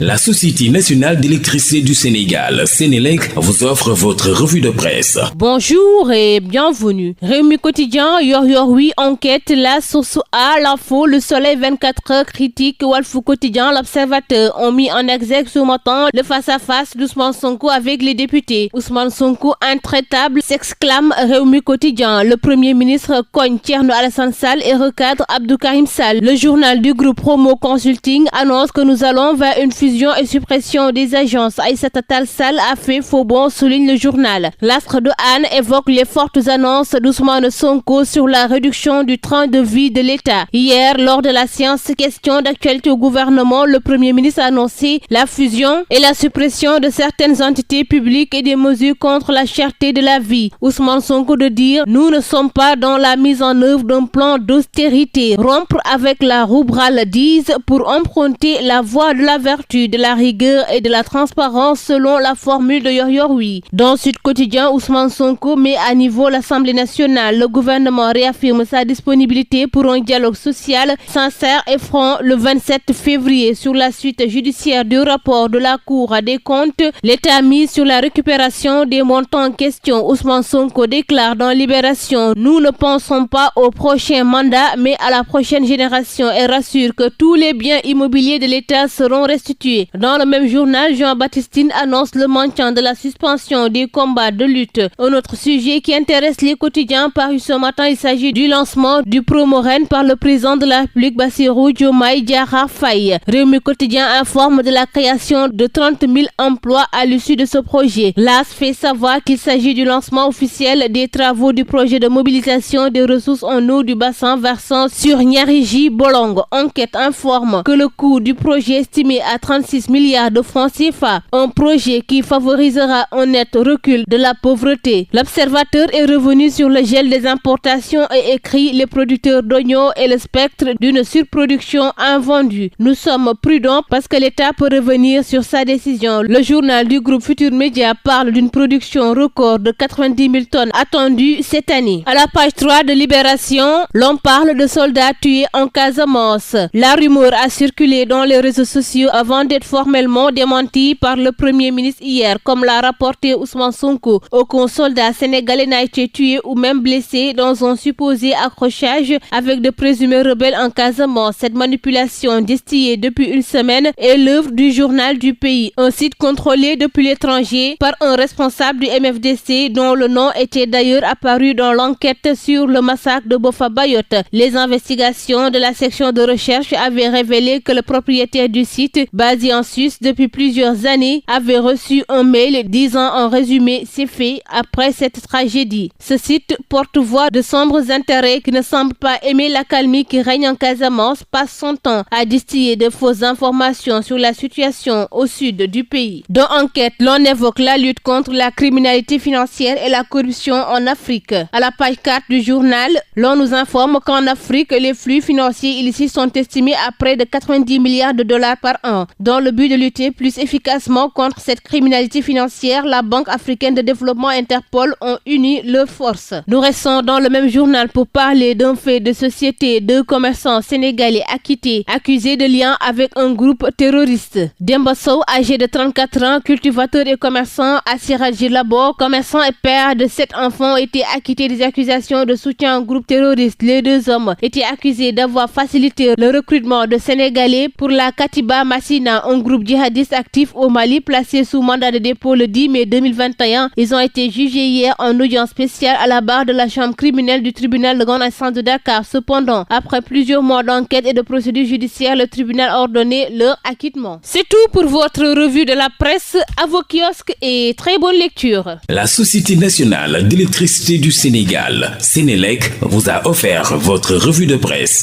La Société nationale d'électricité du Sénégal, Sénélec, vous offre votre revue de presse. Bonjour et bienvenue. Réumi Quotidien, Yor Oui, Enquête, La Source A, L'Info, Le Soleil 24 heures, Critique, Walfou Quotidien, L'Observateur ont mis en exergue ce matin le face-à-face d'Ousmane Sonko avec les députés. Ousmane Sonko intraitable, s'exclame Réumi Quotidien. Le Premier ministre cogne Thierno Alassane Sall et recadre Abdou Karim Sall. Le journal du groupe Promo Consulting annonce que nous allons vers une fusion et suppression des agences. Aïssata Tall Sall a fait faux bond, souligne le journal. L'astre de Anne évoque les fortes annonces d'Ousmane Sonko sur la réduction du train de vie de l'État. Hier, lors de la séance question d'actualité au gouvernement, le Premier ministre a annoncé la fusion et la suppression de certaines entités publiques et des mesures contre la cherté de la vie. Ousmane Sonko de dire « Nous ne sommes pas dans la mise en œuvre d'un plan d'austérité. Rompre avec la roue braladise pour emprunter la voie de la vertu, de la rigueur et de la transparence selon la formule de Yor Oui. » Dans Sud Quotidien, Ousmane Sonko met à niveau l'Assemblée nationale. Le gouvernement réaffirme sa disponibilité pour un dialogue social sincère et franc le 27 février. Sur la suite judiciaire du rapport de la Cour des comptes, l'État mise sur la récupération des montants en question. Ousmane Sonko déclare dans Libération « Nous ne pensons pas au prochain mandat mais à la prochaine génération » et rassure que tous les biens immobiliers de l'État seront restitués. Dans le même journal, Jean-Baptiste annonce le maintien de la suspension des combats de lutte. Un autre sujet qui intéresse les quotidiens paru ce matin, il s'agit du lancement du Promoren par le président de la République Bassirou Diomaye Diakhar Faye. Réumi Quotidien informe de la création de 30 000 emplois à l'issue de ce projet. L'AS fait savoir qu'il s'agit du lancement officiel des travaux du projet de mobilisation des ressources en eau du bassin versant sur Nyarigi-Bolong. Enquête informe que le coût du projet estimé à 36 milliards de francs CFA, un projet qui favorisera un net recul de la pauvreté. L'Observateur est revenu sur le gel des importations et écrit « Les producteurs d'oignons et le spectre d'une surproduction invendue. Nous sommes prudents parce que l'État peut revenir sur sa décision. » Le journal du groupe Futur Média parle d'une production record de 90 000 tonnes attendue cette année. À la page 3 de Libération, l'on parle de soldats tués en Casamance. La rumeur a circulé dans les réseaux sociaux avant d'être formellement démenti par le Premier ministre hier, comme l'a rapporté Ousmane Sonko. Aucun soldat sénégalais n'a été tué ou même blessé dans un supposé accrochage avec de présumés rebelles en Casamance. Cette manipulation distillée depuis une semaine est l'œuvre du journal du pays, un site contrôlé depuis l'étranger par un responsable du MFDC dont le nom était d'ailleurs apparu dans l'enquête sur le massacre de Bofa Bayotte. Les investigations de la section de recherche avaient révélé que le propriétaire du site, basé en Suisse depuis plusieurs années, avait reçu un mail disant en résumé ses faits après cette tragédie. Ce site, porte-voix de sombres intérêts qui ne semblent pas aimer l'accalmie qui règne en Casamance, passe son temps à distiller de fausses informations sur la situation au sud du pays. Dans Enquête, l'on évoque la lutte contre la criminalité financière et la corruption en Afrique. À la page 4 du journal, l'on nous informe qu'en Afrique, les flux financiers illicites sont estimés à près de 90 milliards de dollars par an. Dans le but de lutter plus efficacement contre cette criminalité financière, la Banque africaine de développement Interpol ont uni leurs forces. Nous restons dans le même journal pour parler d'un fait de société. Deux commerçants sénégalais acquittés, accusés de lien avec un groupe terroriste. Demba Sow, âgé de 34 ans, cultivateur et commerçant à Siradji-Labo, commerçant et père de 7 enfants, ont été acquittés des accusations de soutien à un groupe terroriste. Les deux hommes étaient accusés d'avoir facilité le recrutement de Sénégalais pour la Katiba Massina, un groupe djihadiste actif au Mali placé sous mandat de dépôt le 10 mai 2021. Ils ont été jugés hier en audience spéciale à la barre de la chambre criminelle du tribunal de grande instance de Dakar. Cependant, après plusieurs mois d'enquête et de procédure judiciaire, le tribunal a ordonné leur acquittement. C'est tout pour votre revue de la presse. À vos kiosques et très bonne lecture. La Société nationale d'électricité du Sénégal, Sénélec, vous a offert votre revue de presse.